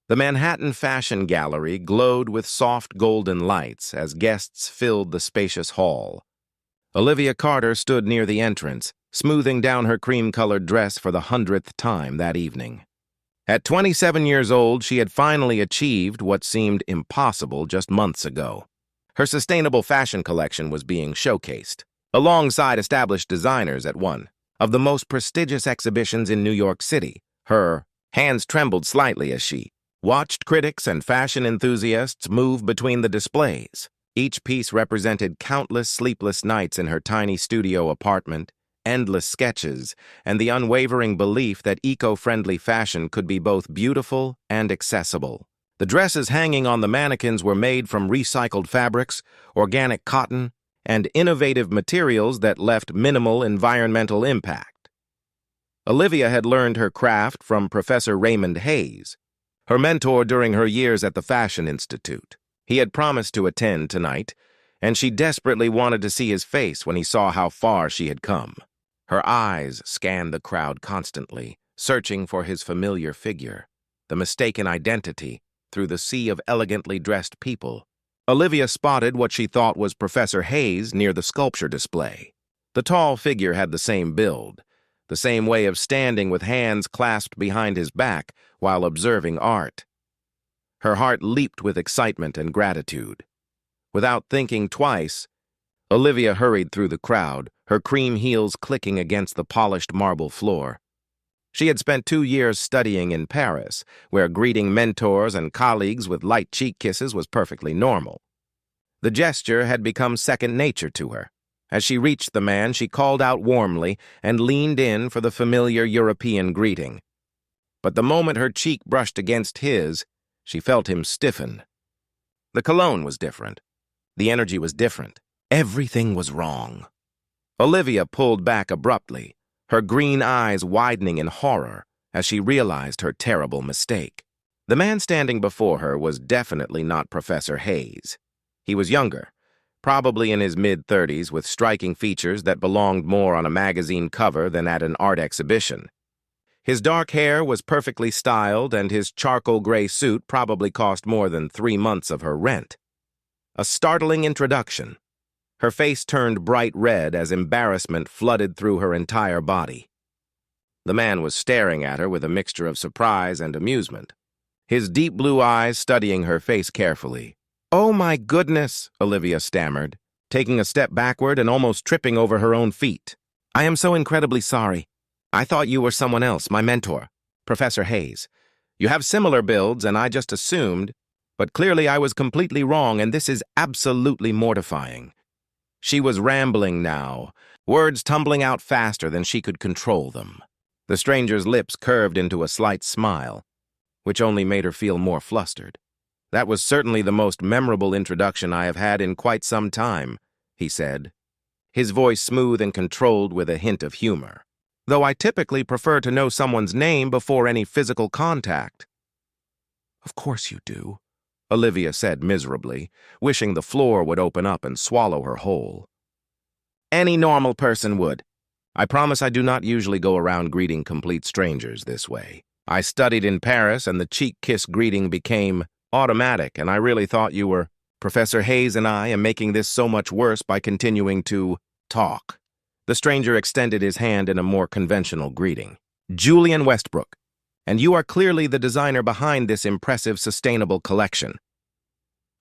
The Manhattan Fashion Gallery glowed with soft golden lights as guests filled the spacious hall. Olivia Carter stood near the entrance, smoothing down her cream-colored dress for the 100th time that evening. At 27 years old, she had finally achieved what seemed impossible just months ago. Her sustainable fashion collection was being showcased, alongside established designers at one of the most prestigious exhibitions in New York City. Her hands trembled slightly as she watched critics and fashion enthusiasts move between the displays. Each piece represented countless sleepless nights in her tiny studio apartment, endless sketches, and the unwavering belief that eco-friendly fashion could be both beautiful and accessible. The dresses hanging on the mannequins were made from recycled fabrics, organic cotton, and innovative materials that left minimal environmental impact. Olivia had learned her craft from Professor Raymond Hayes, her mentor during her years at the Fashion Institute. He had promised to attend tonight, and she desperately wanted to see his face when he saw how far she had come. Her eyes scanned the crowd constantly, searching for his familiar figure, the mistaken identity, through the sea of elegantly dressed people. Olivia spotted what she thought was Professor Hayes near the sculpture display. The tall figure had the same build, the same way of standing with hands clasped behind his back while observing art. Her heart leaped with excitement and gratitude. Without thinking twice, Olivia hurried through the crowd, her cream heels clicking against the polished marble floor. She had spent 2 years studying in Paris, where greeting mentors and colleagues with light cheek kisses was perfectly normal. The gesture had become second nature to her. As she reached the man, she called out warmly and leaned in for the familiar European greeting. But the moment her cheek brushed against his, she felt him stiffen. The cologne was different. The energy was different. Everything was wrong. Olivia pulled back abruptly, her green eyes widening in horror as she realized her terrible mistake. The man standing before her was definitely not Professor Hayes. He was younger, probably in his mid-30s, with striking features that belonged more on a magazine cover than at an art exhibition. His dark hair was perfectly styled, and his charcoal gray suit probably cost more than 3 months of her rent. A startling introduction. Her face turned bright red as embarrassment flooded through her entire body. The man was staring at her with a mixture of surprise and amusement, his deep blue eyes studying her face carefully. "Oh my goodness," Olivia stammered, taking a step backward and almost tripping over her own feet. "I am so incredibly sorry. I thought you were someone else, my mentor, Professor Hayes. You have similar builds, and I just assumed, but clearly I was completely wrong, and this is absolutely mortifying." She was rambling now, words tumbling out faster than she could control them. The stranger's lips curved into a slight smile, which only made her feel more flustered. "That was certainly the most memorable introduction I have had in quite some time," he said, his voice smooth and controlled with a hint of humor. "Though I typically prefer to know someone's name before any physical contact." "Of course you do," Olivia said miserably, wishing the floor would open up and swallow her whole. "Any normal person would. I promise I do not usually go around greeting complete strangers this way. I studied in Paris, and the cheek kiss greeting became automatic, and I really thought you were. Professor Hayes and I am making this so much worse by continuing to talk." The stranger extended his hand in a more conventional greeting. "Julian Westbrook, and you are clearly the designer behind this impressive sustainable collection."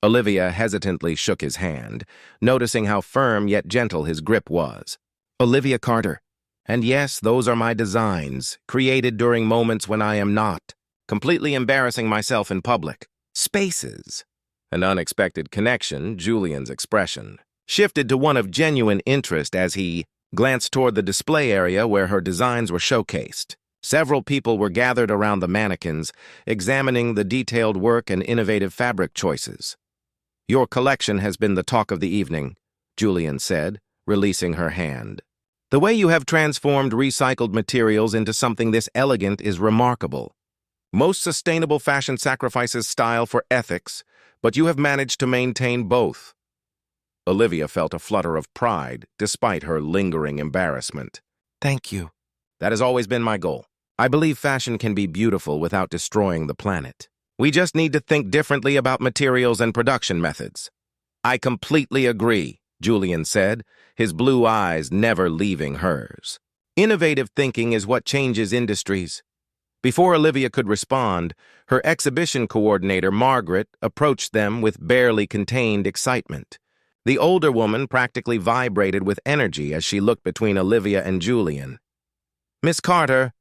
Olivia hesitantly shook his hand, noticing how firm yet gentle his grip was. "Olivia Carter. And yes, those are my designs, created during moments when I am not completely embarrassing myself in public. Spaces." An unexpected connection, Julian's expression shifted to one of genuine interest as he glanced toward the display area where her designs were showcased. Several people were gathered around the mannequins, examining the detailed work and innovative fabric choices. "Your collection has been the talk of the evening," Julian said, releasing her hand. "The way you have transformed recycled materials into something this elegant is remarkable. Most sustainable fashion sacrifices style for ethics, but you have managed to maintain both." Olivia felt a flutter of pride, despite her lingering embarrassment. "Thank you. That has always been my goal. I believe fashion can be beautiful without destroying the planet." We just need to think differently about materials and production methods. I completely agree, Julian said, his blue eyes never leaving hers. Innovative thinking is what changes industries. Before Olivia could respond, her exhibition coordinator, Margaret, approached them with barely contained excitement. The older woman practically vibrated with energy as she looked between Olivia and Julian. "Miss Carter,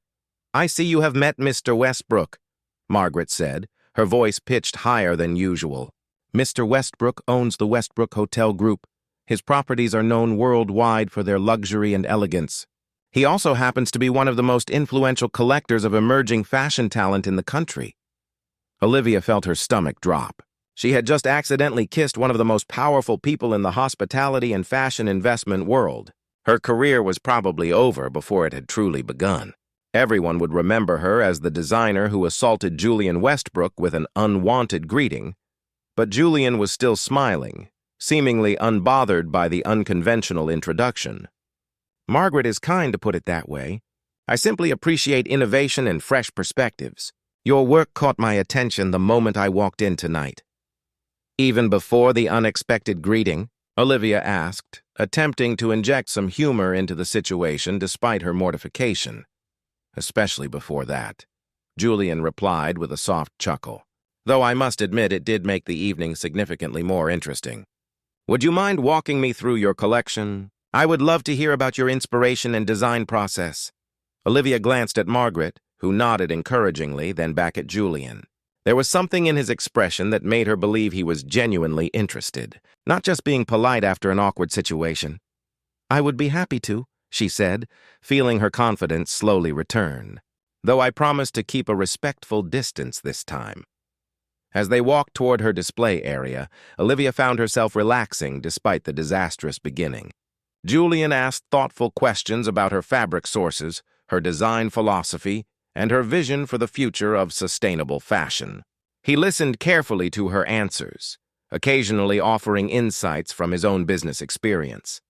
I see you have met Mr. Westbrook," Margaret said, her voice pitched higher than usual. "Mr. Westbrook owns the Westbrook Hotel Group. His properties are known worldwide for their luxury and elegance. He also happens to be one of the most influential collectors of emerging fashion talent in the country." Olivia felt her stomach drop. She had just accidentally kissed one of the most powerful people in the hospitality and fashion investment world. Her career was probably over before it had truly begun. Everyone would remember her as the designer who assaulted Julian Westbrook with an unwanted greeting, but Julian was still smiling, seemingly unbothered by the unconventional introduction. "Margaret is kind to put it that way. I simply appreciate innovation and fresh perspectives. Your work caught my attention the moment I walked in tonight." Even before the unexpected greeting, Olivia asked, attempting to inject some humor into the situation despite her mortification. "Especially before that," Julian replied with a soft chuckle, "though I must admit it did make the evening significantly more interesting. Would you mind walking me through your collection? I would love to hear about your inspiration and design process." Olivia glanced at Margaret, who nodded encouragingly, then back at Julian. There was something in his expression that made her believe he was genuinely interested, not just being polite after an awkward situation. "I would be happy to," she said, feeling her confidence slowly return, "though I promise to keep a respectful distance this time." As they walked toward her display area, Olivia found herself relaxing despite the disastrous beginning. Julian asked thoughtful questions about her fabric sources, her design philosophy, and her vision for the future of sustainable fashion. He listened carefully to her answers, occasionally offering insights from his own business experience.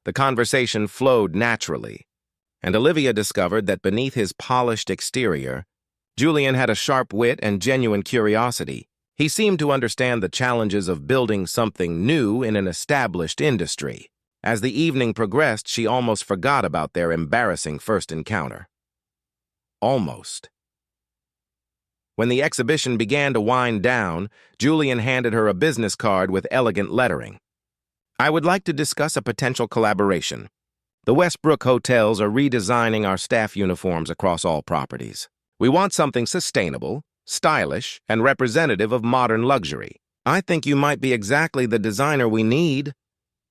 The conversation flowed naturally, and Olivia discovered that beneath his polished exterior, Julian had a sharp wit and genuine curiosity. He seemed to understand the challenges of building something new in an established industry. As the evening progressed, she almost forgot about their embarrassing first encounter. Almost. When the exhibition began to wind down, Julian handed her a business card with elegant lettering. "I would like to discuss a potential collaboration. The Westbrook hotels are redesigning our staff uniforms across all properties. We want something sustainable, stylish, and representative of modern luxury. I think you might be exactly the designer we need."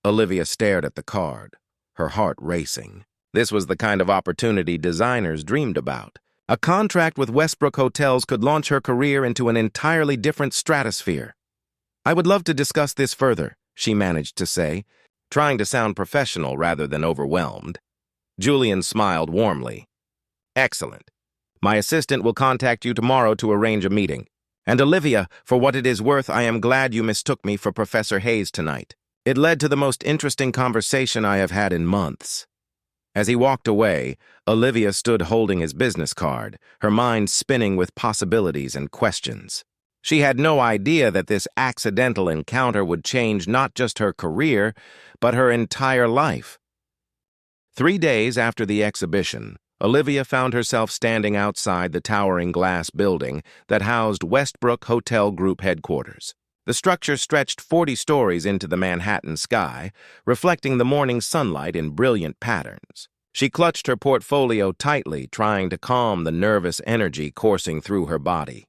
Olivia stared at the card, her heart racing. This was the kind of opportunity designers dreamed about. A contract with Westbrook Hotels could launch her career into an entirely different stratosphere. "I would love to discuss this further," she managed to say, trying to sound professional rather than overwhelmed. Julian smiled warmly. "Excellent. My assistant will contact you tomorrow to arrange a meeting. And Olivia, for what it is worth, I am glad you mistook me for Professor Hayes tonight. It led to the most interesting conversation I have had in months." As he walked away, Olivia stood holding his business card, her mind spinning with possibilities and questions. She had no idea that this accidental encounter would change not just her career, but her entire life. 3 days after the exhibition, Olivia found herself standing outside the towering glass building that housed Westbrook Hotel Group headquarters. The structure stretched 40 stories into the Manhattan sky, reflecting the morning sunlight in brilliant patterns. She clutched her portfolio tightly, trying to calm the nervous energy coursing through her body.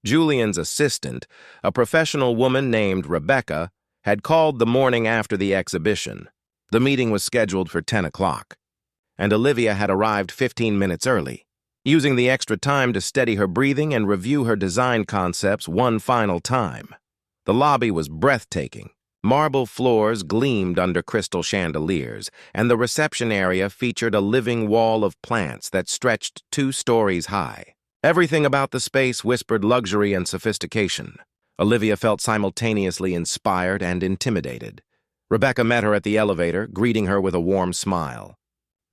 Julian's assistant, a professional woman named Rebecca, had called the morning after the exhibition. The meeting was scheduled for 10 o'clock, and Olivia had arrived 15 minutes early, using the extra time to steady her breathing and review her design concepts one final time. The lobby was breathtaking. Marble floors gleamed under crystal chandeliers, and the reception area featured a living wall of plants that stretched 2 stories high. Everything about the space whispered luxury and sophistication. Olivia felt simultaneously inspired and intimidated. Rebecca met her at the elevator, greeting her with a warm smile.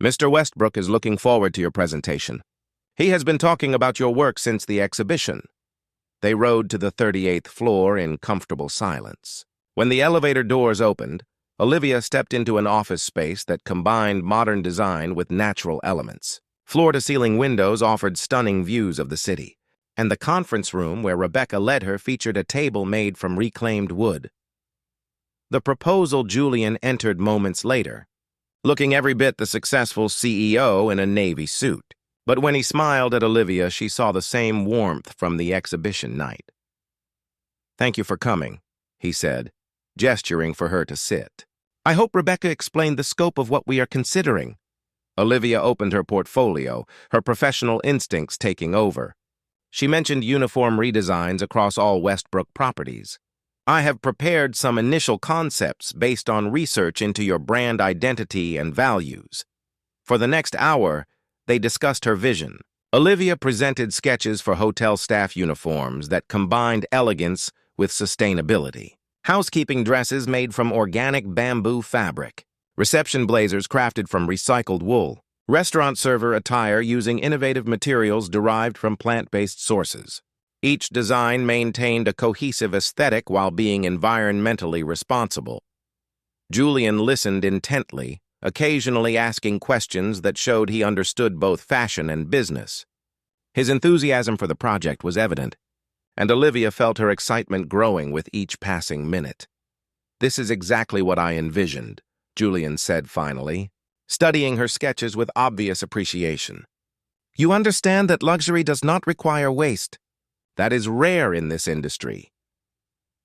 "Mr. Westbrook is looking forward to your presentation. He has been talking about your work since the exhibition." They rode to the 38th floor in comfortable silence. When the elevator doors opened, Olivia stepped into an office space that combined modern design with natural elements. Floor-to-ceiling windows offered stunning views of the city, and the conference room where Rebecca led her featured a table made from reclaimed wood. The proposal Julian entered moments later, looking every bit the successful CEO in a navy suit. But when he smiled at Olivia, she saw the same warmth from the exhibition night. "Thank you for coming," he said, gesturing for her to sit. "I hope Rebecca explained the scope of what we are considering." Olivia opened her portfolio, her professional instincts taking over. She mentioned uniform redesigns across all Westbrook properties. "I have prepared some initial concepts based on research into your brand identity and values." For the next hour, they discussed her vision. Olivia presented sketches for hotel staff uniforms that combined elegance with sustainability. Housekeeping dresses made from organic bamboo fabric. Reception blazers crafted from recycled wool. Restaurant server attire using innovative materials derived from plant-based sources. Each design maintained a cohesive aesthetic while being environmentally responsible. Julian listened intently, occasionally asking questions that showed he understood both fashion and business. His enthusiasm for the project was evident, and Olivia felt her excitement growing with each passing minute. "This is exactly what I envisioned," Julian said finally, studying her sketches with obvious appreciation. "You understand that luxury does not require waste. That is rare in this industry.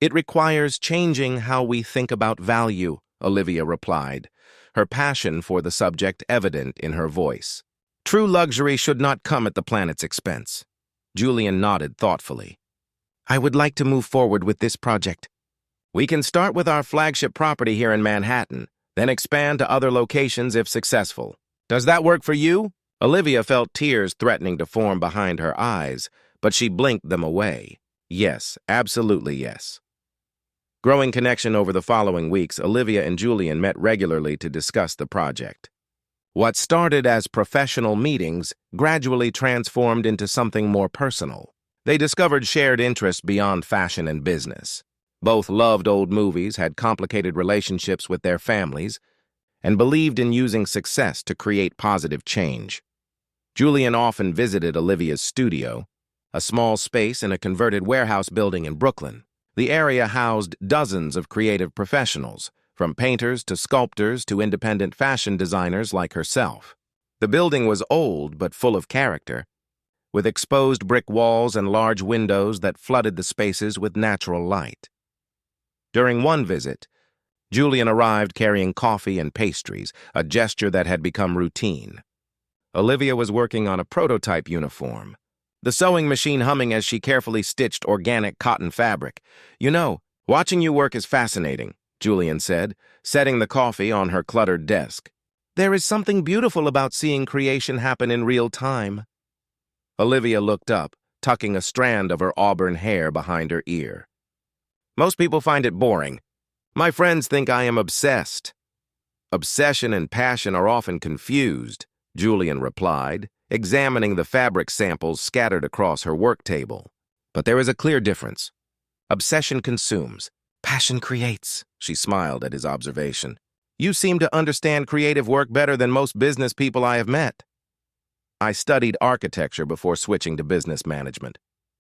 It requires changing how we think about value," Olivia replied, her passion for the subject evident in her voice. "True luxury should not come at the planet's expense." Julian nodded thoughtfully. "I would like to move forward with this project. We can start with our flagship property here in Manhattan, then expand to other locations if successful. Does that work for you?" Olivia felt tears threatening to form behind her eyes, but she blinked them away. Yes, absolutely yes. Growing connection over the following weeks, Olivia and Julian met regularly to discuss the project. What started as professional meetings gradually transformed into something more personal. They discovered shared interests beyond fashion and business. Both loved old movies, had complicated relationships with their families, and believed in using success to create positive change. Julian often visited Olivia's studio, a small space in a converted warehouse building in Brooklyn. The area housed dozens of creative professionals, from painters to sculptors to independent fashion designers like herself. The building was old but full of character, with exposed brick walls and large windows that flooded the spaces with natural light. During one visit, Julian arrived carrying coffee and pastries, a gesture that had become routine. Olivia was working on a prototype uniform, the sewing machine humming as she carefully stitched organic cotton fabric. "You know, watching you work is fascinating," Julian said, setting the coffee on her cluttered desk. "There is something beautiful about seeing creation happen in real time." Olivia looked up, tucking a strand of her auburn hair behind her ear. "Most people find it boring. My friends think I am obsessed." "Obsession and passion are often confused," Julian replied, examining the fabric samples scattered across her work table. "But there is a clear difference. Obsession consumes. Passion creates," she smiled at his observation. "You seem to understand creative work better than most business people I have met." "I studied architecture before switching to business management,"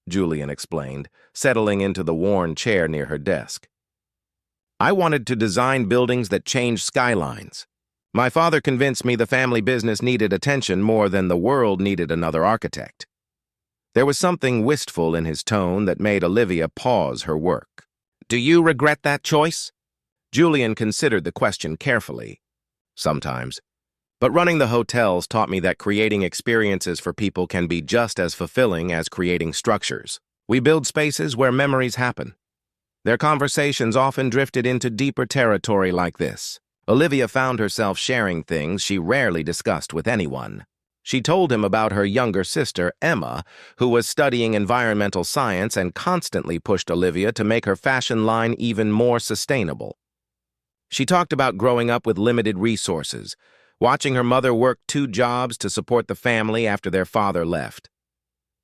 Julian explained, settling into the worn chair near her desk. "I wanted to design buildings that changed skylines. My father convinced me the family business needed attention more than the world needed another architect." There was something wistful in his tone that made Olivia pause her work. "Do you regret that choice?" Julian considered the question carefully. "Sometimes. But running the hotels taught me that creating experiences for people can be just as fulfilling as creating structures. We build spaces where memories happen." Their conversations often drifted into deeper territory like this. Olivia found herself sharing things she rarely discussed with anyone. She told him about her younger sister, Emma, who was studying environmental science and constantly pushed Olivia to make her fashion line even more sustainable. She talked about growing up with limited resources, watching her mother work 2 jobs to support the family after their father left.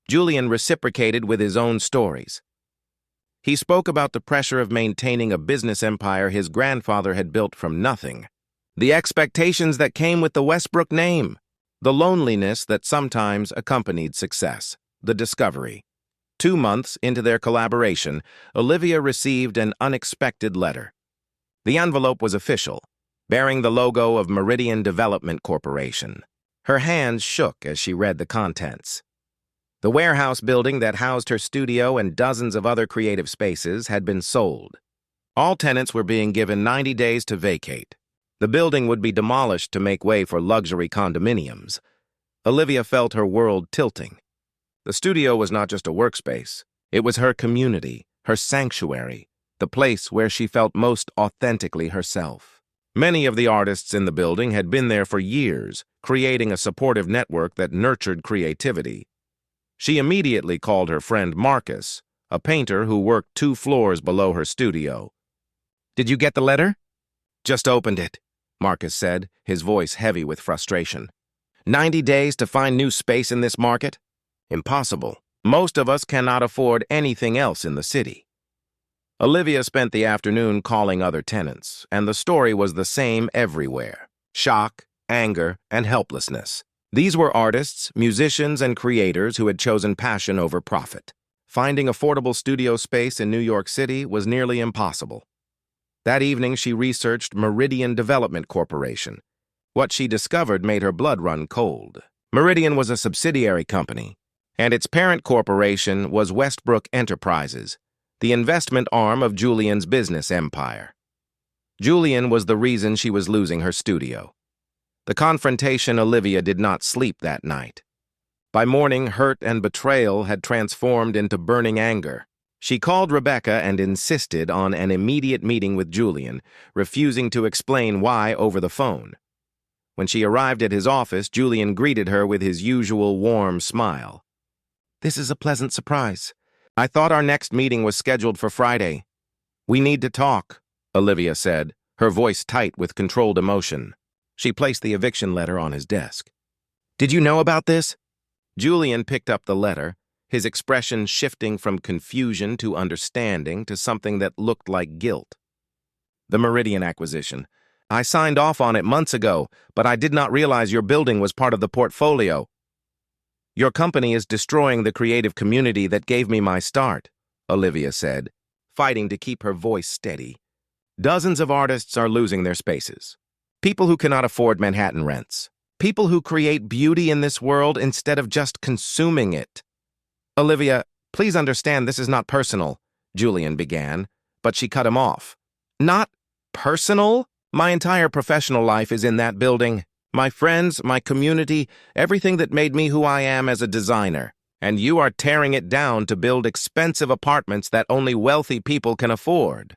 Julian reciprocated with his own stories. He spoke about the pressure of maintaining a business empire his grandfather had built from nothing, the expectations that came with the Westbrook name, the loneliness that sometimes accompanied success, the discovery. 2 months into their collaboration, Olivia received an unexpected letter. The envelope was official, bearing the logo of Meridian Development Corporation. Her hands shook as she read the contents. The warehouse building that housed her studio and dozens of other creative spaces had been sold. All tenants were being given 90 days to vacate. The building would be demolished to make way for luxury condominiums. Olivia felt her world tilting. The studio was not just a workspace. It was her community, her sanctuary, the place where she felt most authentically herself. Many of the artists in the building had been there for years, creating a supportive network that nurtured creativity. She immediately called her friend Marcus, a painter who worked 2 floors below her studio. "Did you get the letter?" "Just opened it," Marcus said, his voice heavy with frustration. 90 days to find new space in this market? Impossible. Most of us cannot afford anything else in the city. Olivia spent the afternoon calling other tenants, and the story was the same everywhere. Shock, anger, and helplessness. These were artists, musicians, and creators who had chosen passion over profit. Finding affordable studio space in New York City was nearly impossible. That evening, she researched Meridian Development Corporation. What she discovered made her blood run cold. Meridian was a subsidiary company, and its parent corporation was Westbrook Enterprises, the investment arm of Julian's business empire. Julian was the reason she was losing her studio. The confrontation Olivia did not sleep that night. By morning, hurt and betrayal had transformed into burning anger. She called Rebecca and insisted on an immediate meeting with Julian, refusing to explain why over the phone. When she arrived at his office, Julian greeted her with his usual warm smile. "This is a pleasant surprise. I thought our next meeting was scheduled for Friday." "We need to talk," Olivia said, her voice tight with controlled emotion. She placed the eviction letter on his desk. "Did you know about this?" Julian picked up the letter, his expression shifting from confusion to understanding to something that looked like guilt. "The Meridian acquisition. I signed off on it months ago, but I did not realize your building was part of the portfolio. Your company is destroying the creative community that gave me my start," Olivia said, fighting to keep her voice steady. "Dozens of artists are losing their spaces. People who cannot afford Manhattan rents. People who create beauty in this world instead of just consuming it." "Olivia, please understand this is not personal," Julian began, but she cut him off. "Not personal? My entire professional life is in that building. My friends, my community, everything that made me who I am as a designer. And you are tearing it down to build expensive apartments that only wealthy people can afford."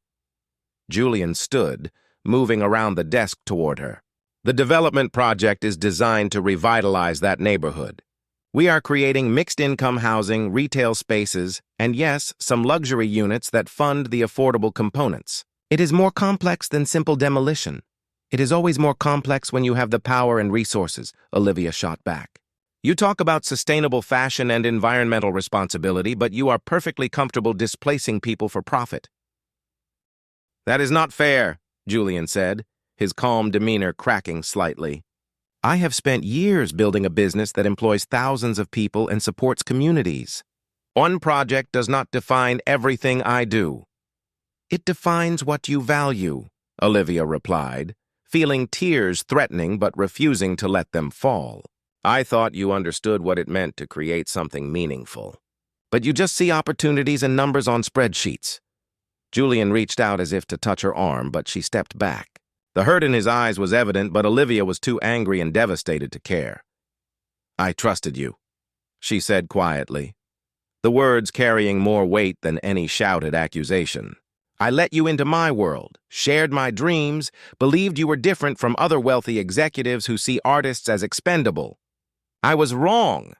Julian stood, moving around the desk toward her. "The development project is designed to revitalize that neighborhood. We are creating mixed-income housing, retail spaces, and yes, some luxury units that fund the affordable components. It is more complex than simple demolition. It is always more complex when you have the power and resources," Olivia shot back. "You talk about sustainable fashion and environmental responsibility, but you are perfectly comfortable displacing people for profit." "That is not fair," Julian said, his calm demeanor cracking slightly. "I have spent years building a business that employs thousands of people and supports communities. One project does not define everything I do." "It defines what you value," Olivia replied, feeling tears threatening but refusing to let them fall. "I thought you understood what it meant to create something meaningful. But you just see opportunities and numbers on spreadsheets." Julian reached out as if to touch her arm, but she stepped back. The hurt in his eyes was evident, but Olivia was too angry and devastated to care. "I trusted you," she said quietly, the words carrying more weight than any shouted accusation. "I let you into my world, shared my dreams, believed you were different from other wealthy executives who see artists as expendable. I was wrong."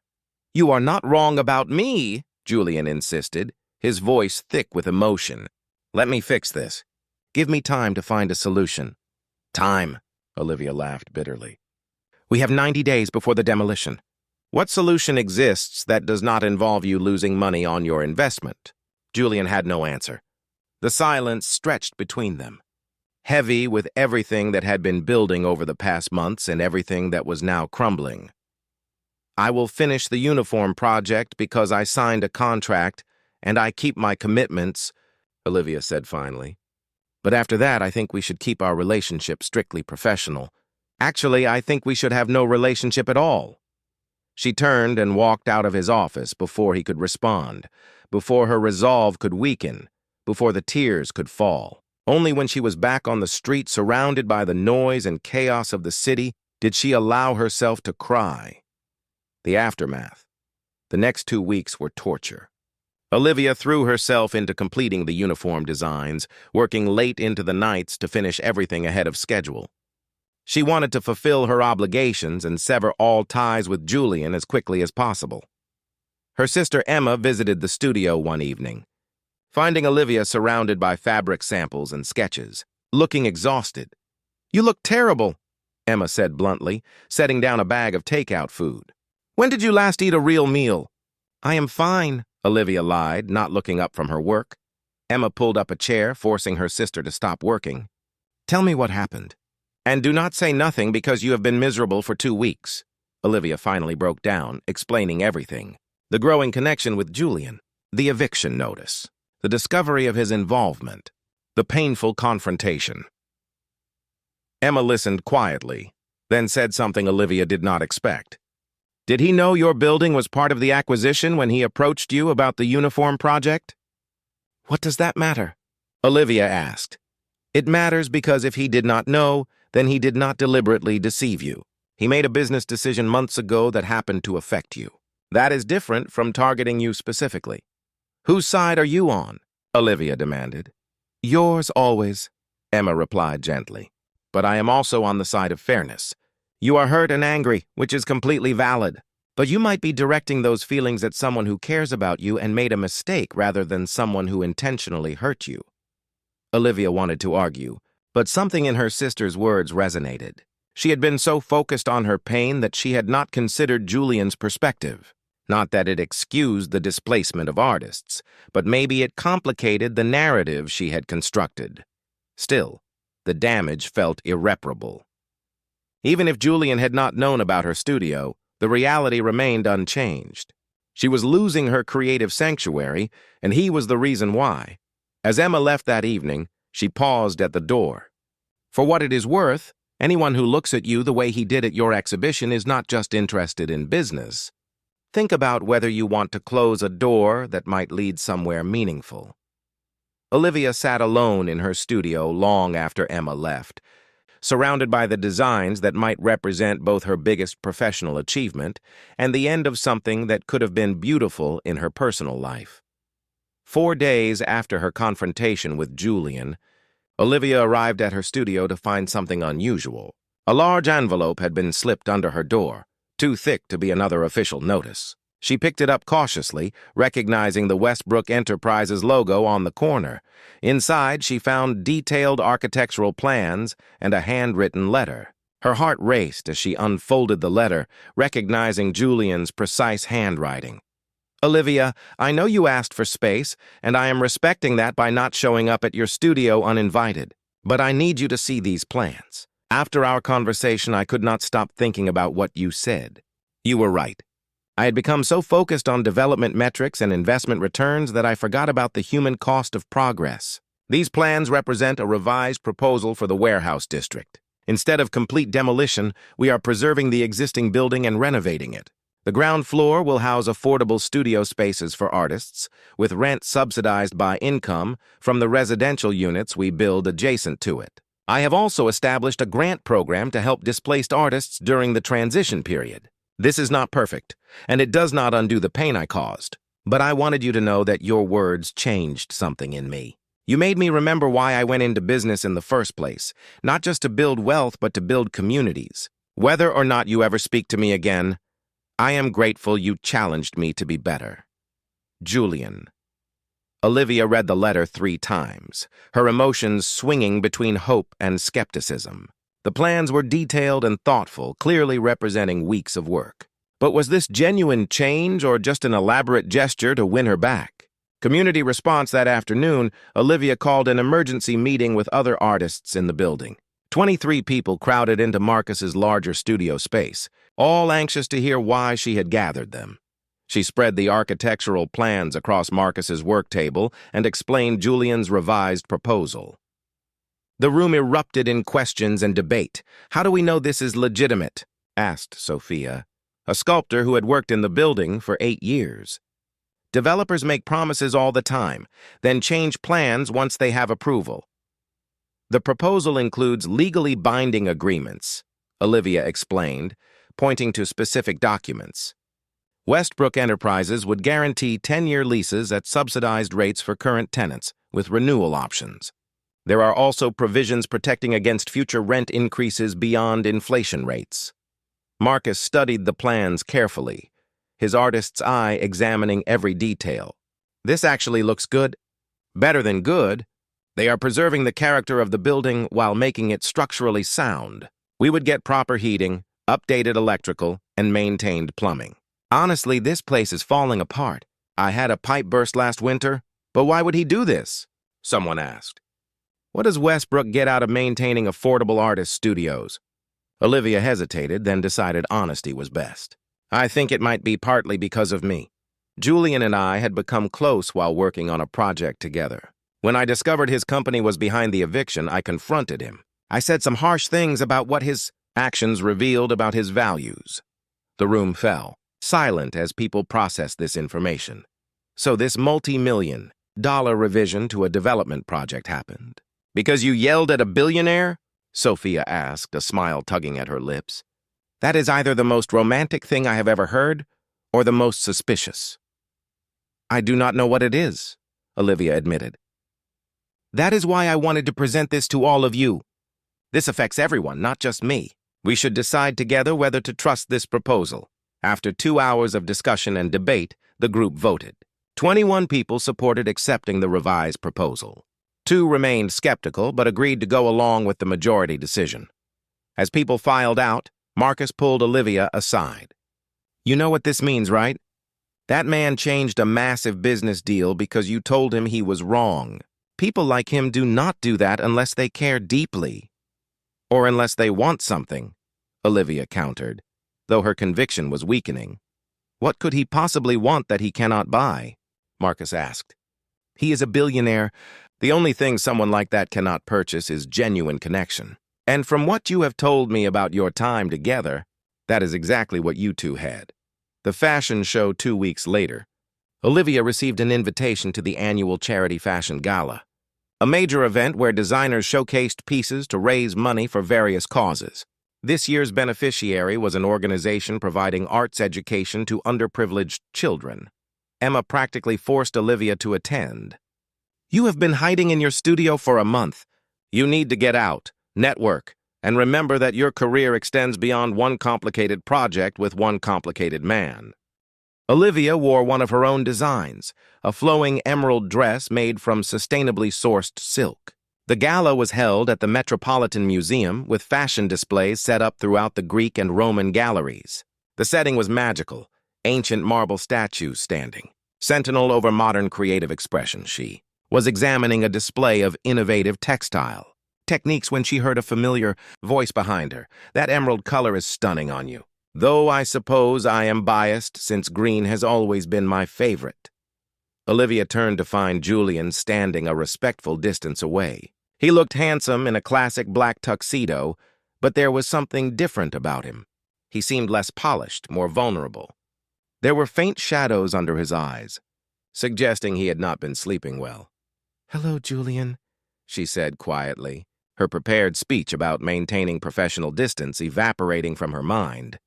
"You are not wrong about me," Julian insisted, his voice thick with emotion. "Let me fix this. Give me time to find a solution." "Time," Olivia laughed bitterly. "We have 90 days before the demolition. What solution exists that does not involve you losing money on your investment?" Julian had no answer. The silence stretched between them, heavy with everything that had been building over the past months and everything that was now crumbling. I will finish the uniform project because I signed a contract and I keep my commitments, Olivia said finally. But after that, I think we should keep our relationship strictly professional. Actually, I think we should have no relationship at all. She turned and walked out of his office before he could respond, before her resolve could weaken, before the tears could fall. Only when she was back on the street, surrounded by the noise and chaos of the city, did she allow herself to cry. The aftermath. The next 2 weeks were torture. Olivia threw herself into completing the uniform designs, working late into the nights to finish everything ahead of schedule. She wanted to fulfill her obligations and sever all ties with Julian as quickly as possible. Her sister Emma visited the studio one evening, finding Olivia surrounded by fabric samples and sketches, looking exhausted. "You look terrible," Emma said bluntly, setting down a bag of takeout food. "When did you last eat a real meal?" "I am fine," Olivia lied, not looking up from her work. Emma pulled up a chair, forcing her sister to stop working. "Tell me what happened. And do not say nothing because you have been miserable for 2 weeks." Olivia finally broke down, explaining everything. The growing connection with Julian, the eviction notice, the discovery of his involvement, the painful confrontation. Emma listened quietly, then said something Olivia did not expect. "Did he know your building was part of the acquisition when he approached you about the uniform project?" "What does that matter?" Olivia asked. "It matters because if he did not know, then he did not deliberately deceive you. He made a business decision months ago that happened to affect you. That is different from targeting you specifically." "Whose side are you on?" Olivia demanded. "Yours always," Emma replied gently. "But I am also on the side of fairness. You are hurt and angry, which is completely valid. But you might be directing those feelings at someone who cares about you and made a mistake rather than someone who intentionally hurt you." Olivia wanted to argue, but something in her sister's words resonated. She had been so focused on her pain that she had not considered Julian's perspective. Not that it excused the displacement of artists, but maybe it complicated the narrative she had constructed. Still, the damage felt irreparable. Even if Julian had not known about her studio, the reality remained unchanged. She was losing her creative sanctuary, and he was the reason why. As Emma left that evening, she paused at the door. "For what it is worth, anyone who looks at you the way he did at your exhibition is not just interested in business. Think about whether you want to close a door that might lead somewhere meaningful." Olivia sat alone in her studio long after Emma left, surrounded by the designs that might represent both her biggest professional achievement and the end of something that could have been beautiful in her personal life. 4 days after her confrontation with Julian, Olivia arrived at her studio to find something unusual. A large envelope had been slipped under her door, too thick to be another official notice. She picked it up cautiously, recognizing the Westbrook Enterprises logo on the corner. Inside, she found detailed architectural plans and a handwritten letter. Her heart raced as she unfolded the letter, recognizing Julian's precise handwriting. "Olivia, I know you asked for space, and I am respecting that by not showing up at your studio uninvited. But I need you to see these plans. After our conversation, I could not stop thinking about what you said. You were right. I had become so focused on development metrics and investment returns that I forgot about the human cost of progress. These plans represent a revised proposal for the warehouse district. Instead of complete demolition, we are preserving the existing building and renovating it. The ground floor will house affordable studio spaces for artists, with rent subsidized by income from the residential units we build adjacent to it. I have also established a grant program to help displaced artists during the transition period. This is not perfect, and it does not undo the pain I caused. But I wanted you to know that your words changed something in me. You made me remember why I went into business in the first place, not just to build wealth, but to build communities. Whether or not you ever speak to me again, I am grateful you challenged me to be better. Julian." Olivia read the letter 3 times, her emotions swinging between hope and skepticism. The plans were detailed and thoughtful, clearly representing weeks of work. But was this genuine change or just an elaborate gesture to win her back? Community response that afternoon, Olivia called an emergency meeting with other artists in the building. 23 people crowded into Marcus's larger studio space, all anxious to hear why she had gathered them. She spread the architectural plans across Marcus's work table and explained Julian's revised proposal. The room erupted in questions and debate. "How do we know this is legitimate?" asked Sophia, a sculptor who had worked in the building for 8 years. "Developers make promises all the time, then change plans once they have approval. The proposal includes legally binding agreements," Olivia explained, pointing to specific documents. Westbrook Enterprises would guarantee 10-year leases at subsidized rates for current tenants, with renewal options. There are also provisions protecting against future rent increases beyond inflation rates. Marcus studied the plans carefully, his artist's eye examining every detail. "This actually looks good. Better than good. They are preserving the character of the building while making it structurally sound. We would get proper heating, updated electrical, and maintained plumbing. Honestly, this place is falling apart. I had a pipe burst last winter, but why would he do this?" someone asked. "What does Westbrook get out of maintaining affordable artist studios?" Olivia hesitated, then decided honesty was best. "I think it might be partly because of me. Julian and I had become close while working on a project together. When I discovered his company was behind the eviction, I confronted him. I said some harsh things about what his actions revealed about his values." The room fell, silent as people processed this information. So this multi-million-dollar revision to a development project happened. "Because you yelled at a billionaire?" Sophia asked, a smile tugging at her lips. "That is either the most romantic thing I have ever heard or the most suspicious." "I do not know what it is," Olivia admitted. "That is why I wanted to present this to all of you. This affects everyone, not just me. We should decide together whether to trust this proposal." After 2 hours of discussion and debate, the group voted. 21 people supported accepting the revised proposal. 2 remained skeptical but agreed to go along with the majority decision. As people filed out, Marcus pulled Olivia aside. "You know what this means, right? That man changed a massive business deal because you told him he was wrong. People like him do not do that unless they care deeply. Or unless they want something," Olivia countered, though her conviction was weakening. "What could he possibly want that he cannot buy?" Marcus asked. "He is a billionaire. The only thing someone like that cannot purchase is genuine connection. And from what you have told me about your time together, that is exactly what you two had." The fashion show 2 weeks later, Olivia received an invitation to the annual charity fashion gala, a major event where designers showcased pieces to raise money for various causes. This year's beneficiary was an organization providing arts education to underprivileged children. Emma practically forced Olivia to attend. "You have been hiding in your studio for a month. You need to get out, network, and remember that your career extends beyond one complicated project with one complicated man." Olivia wore one of her own designs, a flowing emerald dress made from sustainably sourced silk. The gala was held at the Metropolitan Museum with fashion displays set up throughout the Greek and Roman galleries. The setting was magical, ancient marble statues standing. Sentinel over modern creative expression, she was examining a display of innovative textile techniques when she heard a familiar voice behind her. "That emerald color is stunning on you. Though I suppose I am biased since green has always been my favorite." Olivia turned to find Julian standing a respectful distance away. He looked handsome in a classic black tuxedo, but there was something different about him. He seemed less polished, more vulnerable. There were faint shadows under his eyes, suggesting he had not been sleeping well. "Hello, Julian," she said quietly, her prepared speech about maintaining professional distance evaporating from her mind.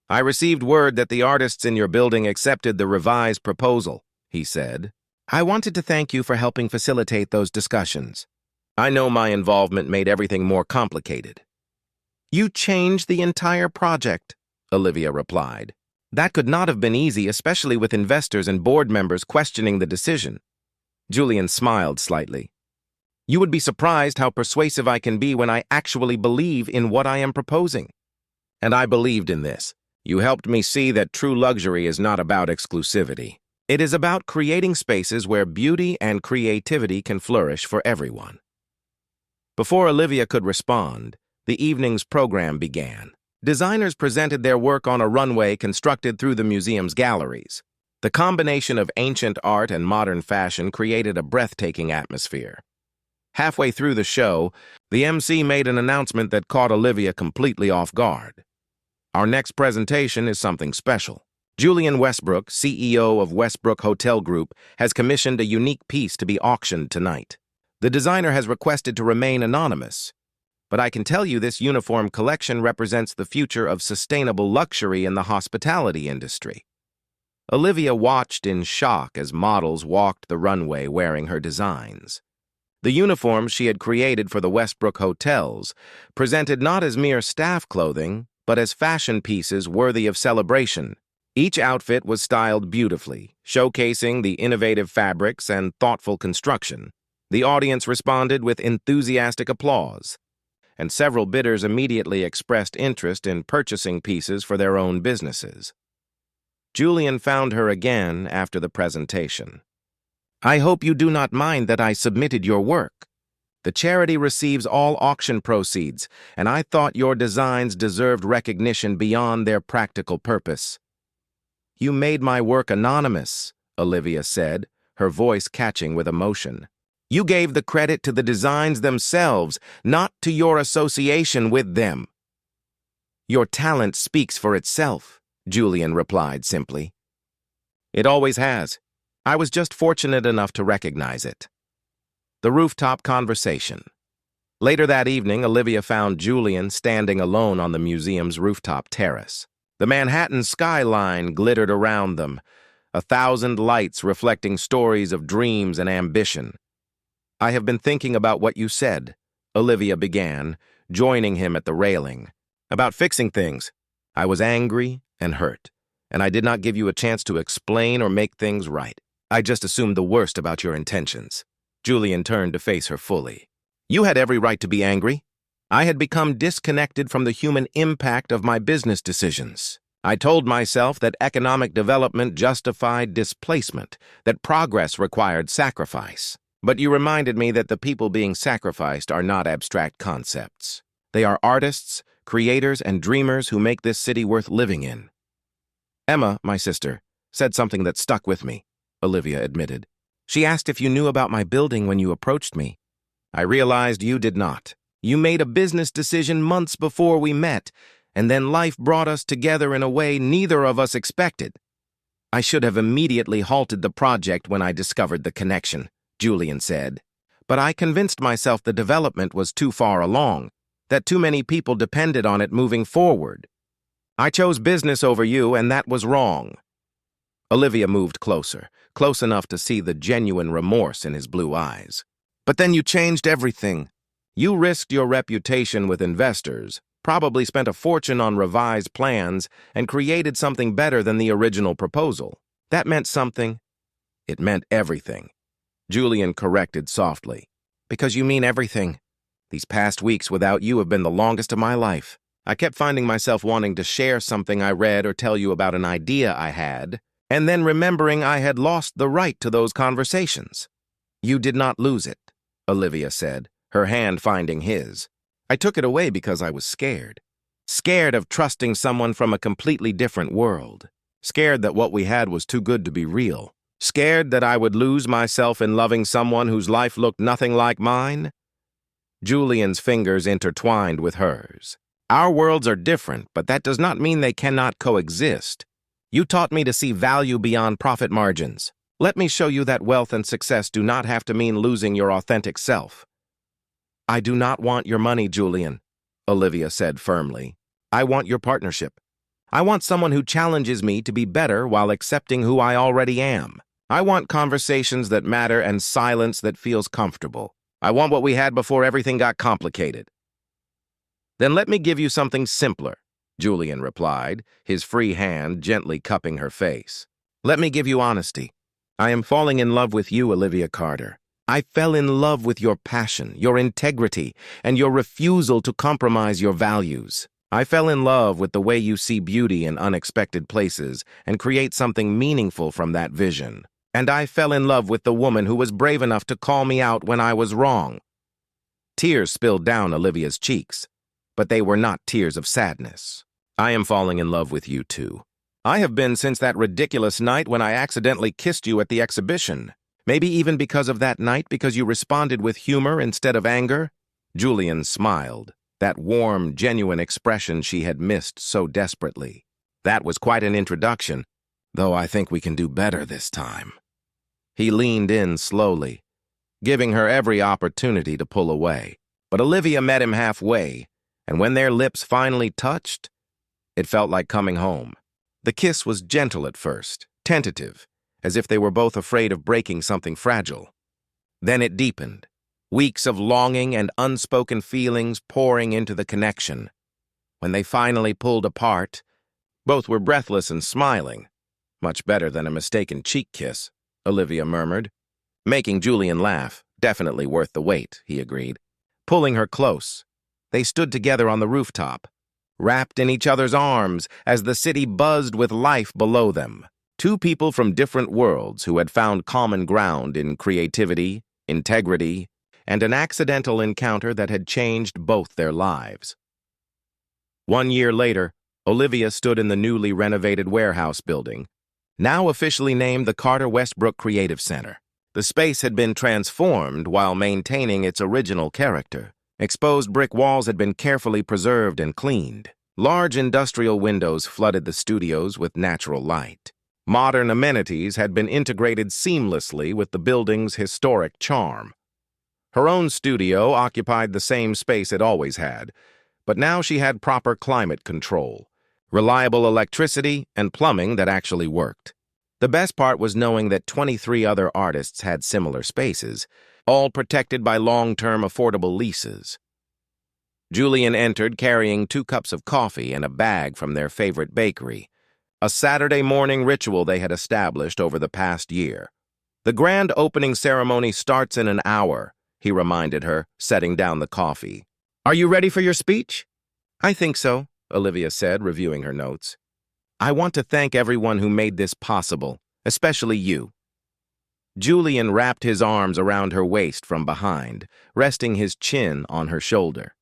"I received word that the artists in your building accepted the revised proposal," he said. "I wanted to thank you for helping facilitate those discussions. I know my involvement made everything more complicated." "You changed the entire project," Olivia replied. "That could not have been easy, especially with investors and board members questioning the decision." Julian smiled slightly. "You would be surprised how persuasive I can be when I actually believe in what I am proposing." "And I believed in this. You helped me see that true luxury is not about exclusivity." It is about creating spaces where beauty and creativity can flourish for everyone. Before Olivia could respond, the evening's program began. Designers presented their work on a runway constructed through the museum's galleries. The combination of ancient art and modern fashion created a breathtaking atmosphere. Halfway through the show, the MC made an announcement that caught Olivia completely off guard. Our next presentation is something special. Julian Westbrook, CEO of Westbrook Hotel Group, has commissioned a unique piece to be auctioned tonight. The designer has requested to remain anonymous, but I can tell you this uniform collection represents the future of sustainable luxury in the hospitality industry. Olivia watched in shock as models walked the runway wearing her designs. The uniforms she had created for the Westbrook hotels presented not as mere staff clothing, but as fashion pieces worthy of celebration. Each outfit was styled beautifully, showcasing the innovative fabrics and thoughtful construction. The audience responded with enthusiastic applause, and several bidders immediately expressed interest in purchasing pieces for their own businesses. Julian found her again after the presentation. I hope you do not mind that I submitted your work. The charity receives all auction proceeds, and I thought your designs deserved recognition beyond their practical purpose. You made my work anonymous, Olivia said, her voice catching with emotion. You gave the credit to the designs themselves, not to your association with them. Your talent speaks for itself, Julian replied simply. It always has. I was just fortunate enough to recognize it. The rooftop conversation. Later that evening, Olivia found Julian standing alone on the museum's rooftop terrace. The Manhattan skyline glittered around them, 1,000 lights reflecting stories of dreams and ambition. I have been thinking about what you said, Olivia began, joining him at the railing. About fixing things. I was angry and hurt, and I did not give you a chance to explain or make things right. I just assumed the worst about your intentions. Julian turned to face her fully. You had every right to be angry. I had become disconnected from the human impact of my business decisions. I told myself that economic development justified displacement, that progress required sacrifice. But you reminded me that the people being sacrificed are not abstract concepts. They are artists, creators, and dreamers who make this city worth living in. Emma, my sister, said something that stuck with me, Olivia admitted. She asked if you knew about my building when you approached me. I realized you did not. You made a business decision months before we met, and then life brought us together in a way neither of us expected. I should have immediately halted the project when I discovered the connection, Julian said. But I convinced myself the development was too far along, that too many people depended on it moving forward. I chose business over you, and that was wrong. Olivia moved closer, close enough to see the genuine remorse in his blue eyes. But then you changed everything. You risked your reputation with investors, probably spent a fortune on revised plans, and created something better than the original proposal. That meant something. It meant everything. Julian corrected softly. Because you mean everything. These past weeks without you have been the longest of my life. I kept finding myself wanting to share something I read or tell you about an idea I had, and then remembering I had lost the right to those conversations. You did not lose it, Olivia said, her hand finding his. I took it away because I was scared. Scared of trusting someone from a completely different world. Scared that what we had was too good to be real. Scared that I would lose myself in loving someone whose life looked nothing like mine. Julian's fingers intertwined with hers. Our worlds are different, but that does not mean they cannot coexist. You taught me to see value beyond profit margins. Let me show you that wealth and success do not have to mean losing your authentic self. I do not want your money, Julian, Olivia said firmly. I want your partnership. I want someone who challenges me to be better while accepting who I already am. I want conversations that matter and silence that feels comfortable. I want what we had before everything got complicated. Then let me give you something simpler, Julian replied, his free hand gently cupping her face. Let me give you honesty. I am falling in love with you, Olivia Carter. I fell in love with your passion, your integrity, and your refusal to compromise your values. I fell in love with the way you see beauty in unexpected places and create something meaningful from that vision. And I fell in love with the woman who was brave enough to call me out when I was wrong." Tears spilled down Olivia's cheeks, but they were not tears of sadness. "I am falling in love with you too. I have been since that ridiculous night when I accidentally kissed you at the exhibition. Maybe even because of that night, because you responded with humor instead of anger." Julian smiled, that warm, genuine expression she had missed so desperately. "That was quite an introduction, though I think we can do better this time." He leaned in slowly, giving her every opportunity to pull away. But Olivia met him halfway, and when their lips finally touched, it felt like coming home. The kiss was gentle at first, tentative, as if they were both afraid of breaking something fragile. Then it deepened, weeks of longing and unspoken feelings pouring into the connection. When they finally pulled apart, both were breathless and smiling. "Much better than a mistaken cheek kiss," Olivia murmured. Making Julian laugh, "Definitely worth the wait," he agreed. Pulling her close, they stood together on the rooftop, wrapped in each other's arms as the city buzzed with life below them. Two people from different worlds who had found common ground in creativity, integrity, and an accidental encounter that had changed both their lives. 1 year later, Olivia stood in the newly renovated warehouse building, now officially named the Carter Westbrook Creative Center. The space had been transformed while maintaining its original character. Exposed brick walls had been carefully preserved and cleaned. Large industrial windows flooded the studios with natural light. Modern amenities had been integrated seamlessly with the building's historic charm. Her own studio occupied the same space it always had, but now she had proper climate control, reliable electricity, and plumbing that actually worked. The best part was knowing that 23 other artists had similar spaces, all protected by long-term affordable leases. Julian entered carrying 2 cups of coffee and a bag from their favorite bakery, a Saturday morning ritual they had established over the past year. "The grand opening ceremony starts in an hour," he reminded her, setting down the coffee. "Are you ready for your speech?" "I think so," Olivia said, reviewing her notes. "I want to thank everyone who made this possible, especially you." Julian wrapped his arms around her waist from behind, resting his chin on her shoulder.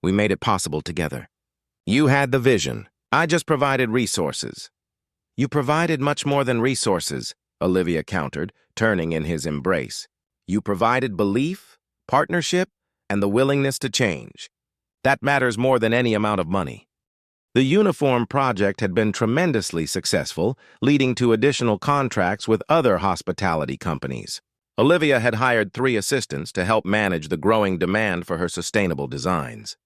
"We made it possible together. You had the vision. I just provided resources." "You provided much more than resources," Olivia countered, turning in his embrace. "You provided belief, partnership, and the willingness to change. That matters more than any amount of money." The uniform project had been tremendously successful, leading to additional contracts with other hospitality companies. Olivia had hired 3 assistants to help manage the growing demand for her sustainable designs.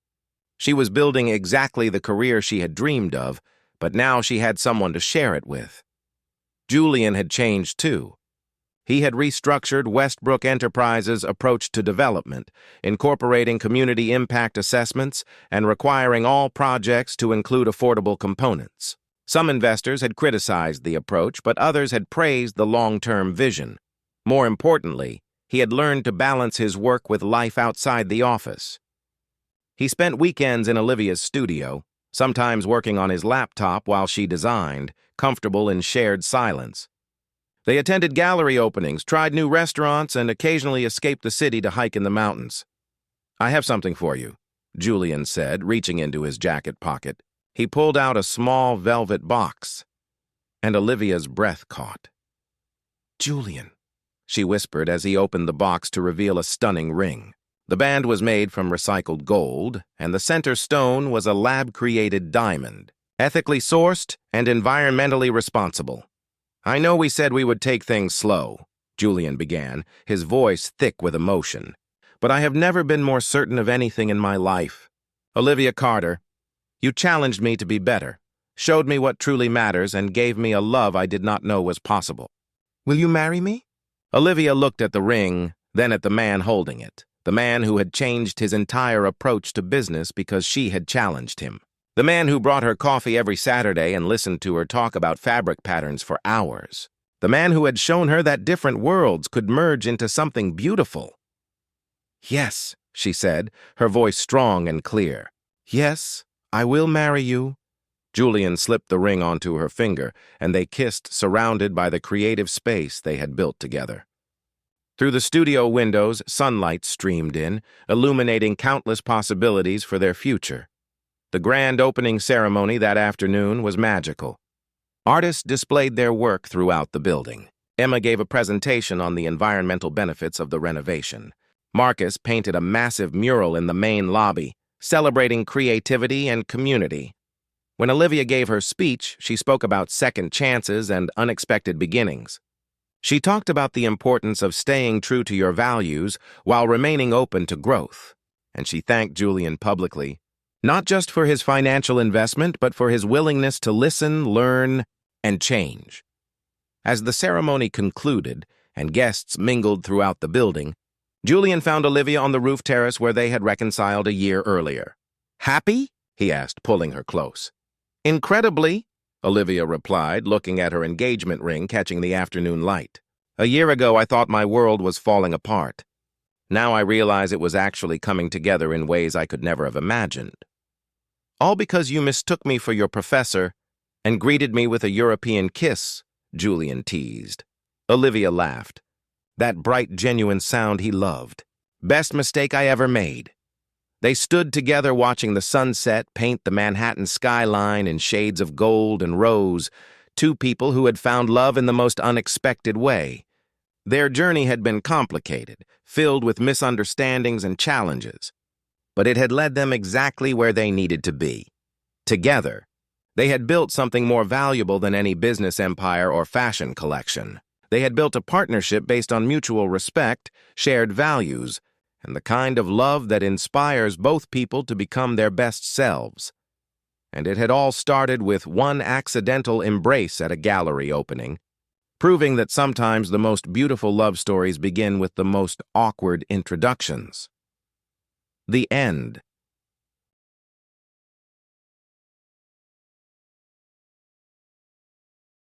She was building exactly the career she had dreamed of, but now she had someone to share it with. Julian had changed too. He had restructured Westbrook Enterprises' approach to development, incorporating community impact assessments and requiring all projects to include affordable components. Some investors had criticized the approach, but others had praised the long-term vision. More importantly, he had learned to balance his work with life outside the office. He spent weekends in Olivia's studio, sometimes working on his laptop while she designed, comfortable in shared silence. They attended gallery openings, tried new restaurants, and occasionally escaped the city to hike in the mountains. "I have something for you," Julian said, reaching into his jacket pocket. He pulled out a small velvet box, and Olivia's breath caught. "Julian," she whispered as he opened the box to reveal a stunning ring. The band was made from recycled gold, and the center stone was a lab-created diamond, ethically sourced and environmentally responsible. "I know we said we would take things slow," Julian began, his voice thick with emotion, "but I have never been more certain of anything in my life. Olivia Carter, you challenged me to be better, showed me what truly matters, and gave me a love I did not know was possible. Will you marry me?" Olivia looked at the ring, then at the man holding it. The man who had changed his entire approach to business because she had challenged him. The man who brought her coffee every Saturday and listened to her talk about fabric patterns for hours. The man who had shown her that different worlds could merge into something beautiful. "Yes," she said, her voice strong and clear. "Yes, "I will marry you." Julian slipped the ring onto her finger, and they kissed, surrounded by the creative space they had built together. Through the studio windows, sunlight streamed in, illuminating countless possibilities for their future. The grand opening ceremony that afternoon was magical. Artists displayed their work throughout the building. Emma gave a presentation on the environmental benefits of the renovation. Marcus painted a massive mural in the main lobby, celebrating creativity and community. When Olivia gave her speech, she spoke about second chances and unexpected beginnings. She talked about the importance of staying true to your values while remaining open to growth, and she thanked Julian publicly, not just for his financial investment, but for his willingness to listen, learn, and change. As the ceremony concluded and guests mingled throughout the building, Julian found Olivia on the roof terrace where they had reconciled a year earlier. "Happy?" he asked, pulling her close. "Incredibly," Olivia replied, looking at her engagement ring catching the afternoon light. "A year ago, I thought my world was falling apart. Now I realize it was actually coming together in ways I could never have imagined. All because you mistook me for your professor and greeted me with a European kiss," Julian teased. Olivia laughed. That bright, genuine sound he loved. "Best mistake I ever made." They stood together watching the sunset paint the Manhattan skyline in shades of gold and rose, two people who had found love in the most unexpected way. Their journey had been complicated, filled with misunderstandings and challenges, but it had led them exactly where they needed to be. Together, they had built something more valuable than any business empire or fashion collection. They had built a partnership based on mutual respect, shared values, and the kind of love that inspires both people to become their best selves. And it had all started with one accidental embrace at a gallery opening, proving that sometimes the most beautiful love stories begin with the most awkward introductions. The end.